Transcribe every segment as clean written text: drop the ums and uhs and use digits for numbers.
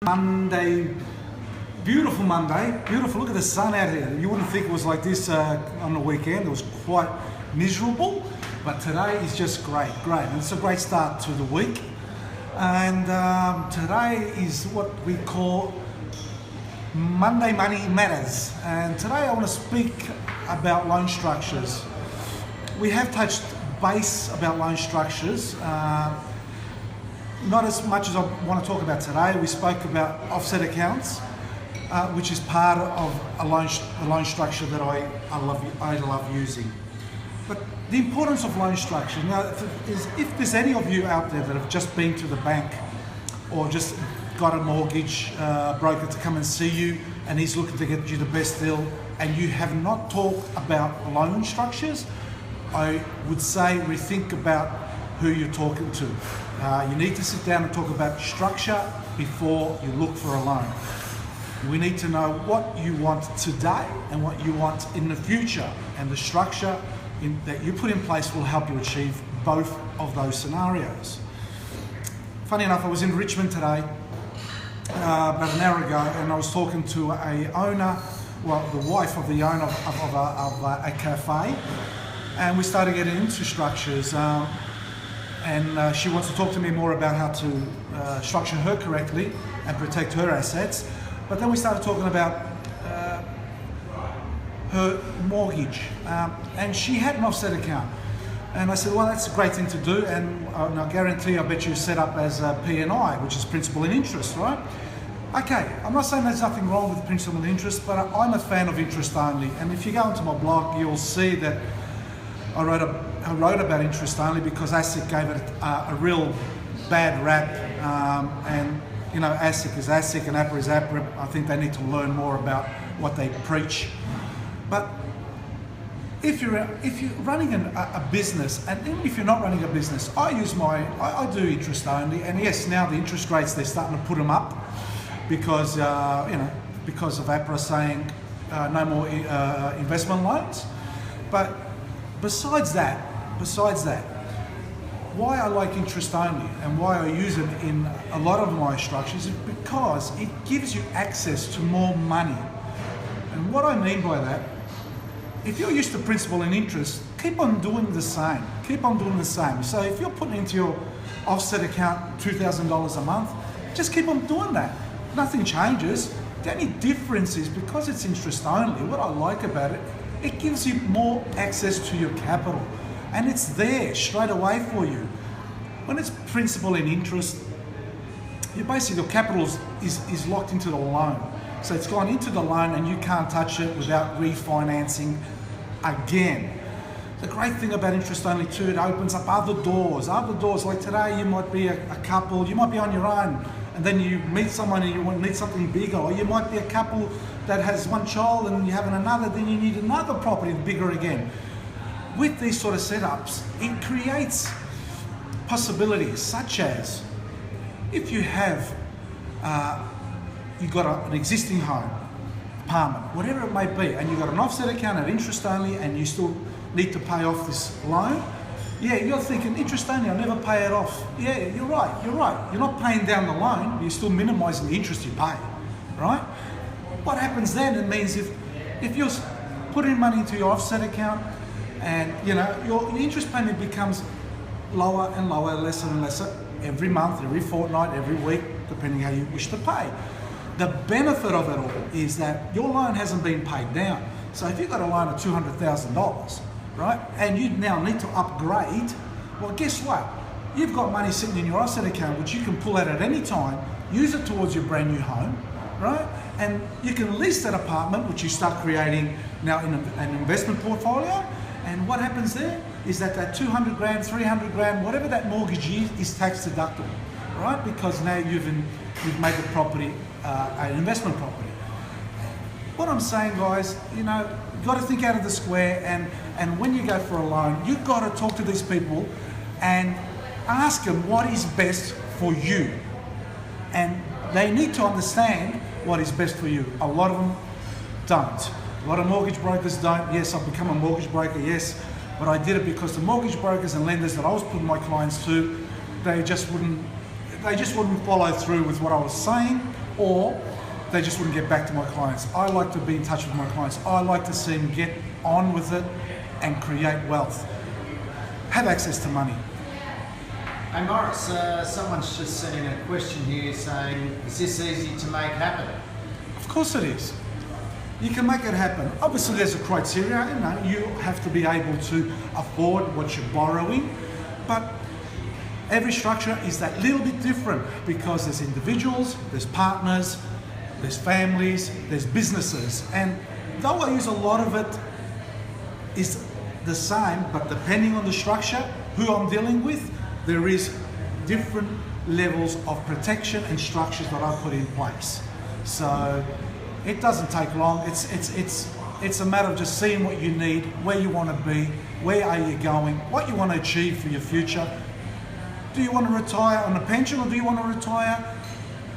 Monday, beautiful Monday, beautiful. Look at the sun out here. You wouldn't think it was like this on the weekend. It was quite miserable, but today is just great. And it's a great start to the week. And today is what we call Monday Money Matters. And today I want to speak about loan structures. We have touched base about loan structures. Not as much as I want to talk about today. We spoke about offset accounts, which is part of a loan structure that I love using. But the importance of loan structure, now, if there's any of you out there that have just been to the bank or just got a mortgage broker to come and see you and he's looking to get you the best deal and you have not talked about loan structures, I would say rethink about who you're talking to. You need to sit down and talk about structure before you look for a loan. We need to know what you want today and what you want in the future, and the structure that you put in place will help you achieve both of those scenarios. Funny enough, I was in Richmond today about an hour ago, and I was talking to the wife of the owner of a cafe, and we started getting into structures. And she wants to talk to me more about how to structure her correctly and protect her assets. But then we started talking about her mortgage, and she had an offset account. And I said, well, that's a great thing to do, and I guarantee I bet you set up as a P&I, which is principal and interest, right? Okay, I'm not saying there's nothing wrong with principal and interest, but I'm a fan of interest only. And if you go into my blog, you'll see that I wrote about interest only because ASIC gave it a real bad rap, and you know, ASIC is ASIC and APRA is APRA. I think they need to learn more about what they preach. But if you're running a business, and even if you're not running a business, I do interest only. And yes, now the interest rates, they're starting to put them up because because of APRA saying no more investment loans. But besides that, why I like interest only and why I use it in a lot of my structures is because it gives you access to more money. And what I mean by that, if you're used to principal and interest, keep on doing the same. So if you're putting into your offset account $2,000 a month, just keep on doing that. Nothing changes. The only difference is because it's interest only, what I like about it, it gives you more access to your capital, and it's there straight away for you. When it's principal and interest, your capital is locked into the loan. So it's gone into the loan and you can't touch it without refinancing again. The great thing about interest only too, it opens up other doors. Like today, you might be a couple, you might be on your own, and then you meet someone and you need something bigger, or you might be a couple that has one child and you have another, then you need another property bigger again. With these sort of setups, it creates possibilities such as if you have you've got an existing home, apartment, whatever it may be, and you've got an offset account at interest only and you still need to pay off this loan. Yeah, you're thinking interest only, I'll never pay it off. Yeah, you're right. You're not paying down the loan, but you're still minimizing the interest you pay, right? What happens then, it means if you're putting money into your offset account and your interest payment becomes lower and lower, lesser and lesser every month, every fortnight, every week, depending how you wish to pay. The benefit of it all is that your loan hasn't been paid down. So if you've got a loan of $200,000, right, and you now need to upgrade, well, guess what? You've got money sitting in your offset account which you can pull out at any time, use it towards your brand new home, right? And you can lease that apartment, which you start creating now in an investment portfolio. And what happens there is that 200 grand, 300 grand, whatever that mortgage is tax deductible, right? Because now you've made the property an investment property. What I'm saying, guys, you've got to think out of the square, and when you go for a loan, you've got to talk to these people and ask them what is best for you. And they need to understand what is best for you. A lot of them don't. A lot of mortgage brokers don't. Yes, I've become a mortgage broker, yes, but I did it because the mortgage brokers and lenders that I was putting my clients to, they just wouldn't follow through with what I was saying, or they just wouldn't get back to my clients. I like to be in touch with my clients. I like to see them get on with it and create wealth. Have access to money. Hey Morris, someone's just sent in a question here saying, is this easy to make happen? Of course it is. You can make it happen. Obviously there's a criteria, you have to be able to afford what you're borrowing, but every structure is that little bit different because there's individuals, there's partners, there's families, there's businesses, and though I use a lot of it is the same, but depending on the structure, who I'm dealing with, there is different levels of protection and structures that I put in place. So it doesn't take long. It's a matter of just seeing what you need, where you want to be, where are you going, what you want to achieve for your future. Do you want to retire on a pension, or do you want to retire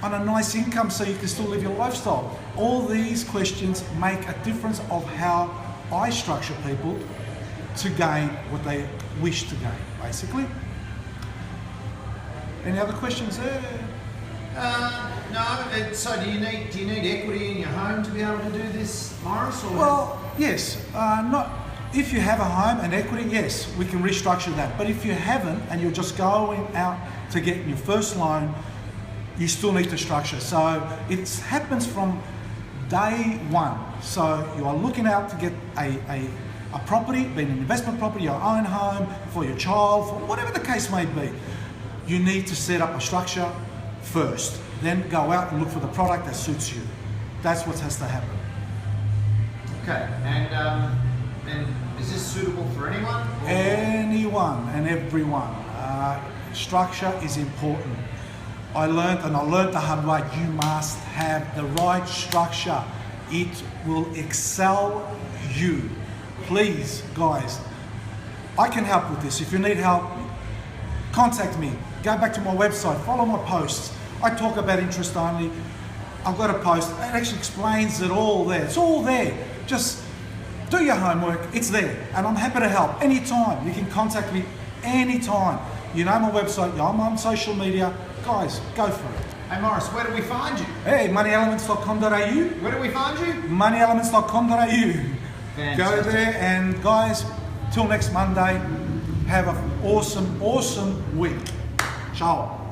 on a nice income so you can still live your lifestyle? All these questions make a difference of how I structure people to gain what they wish to gain, basically. Any other questions there? No. So do you need equity in your home to be able to do this, Morris? Or well, yes. Not if you have a home and equity, yes, we can restructure that. But if you haven't and you're just going out to get your first loan, you still need to structure. So it happens from day one. So you are looking out to get a property, being an investment property, your own home, for your child, for whatever the case may be. You need to set up a structure first, then go out and look for the product that suits you. That's what has to happen. Okay, and is this suitable for anyone? Or? Anyone and everyone. Structure is important. I learned the hard way, you must have the right structure. It will excel you. Please, guys, I can help with this. If you need help, contact me. Go back to my website, follow my posts. I talk about interest only. I've got a post, it actually explains it all there. It's all there. Just do your homework, it's there. And I'm happy to help anytime. You can contact me anytime. You know my website, I'm on social media. Guys, go for it. Hey Morris, where do we find you? Hey, moneyelements.com.au. Where do we find you? Moneyelements.com.au. Fantastic. Go there, and guys, till next Monday, have an awesome week. Ciao.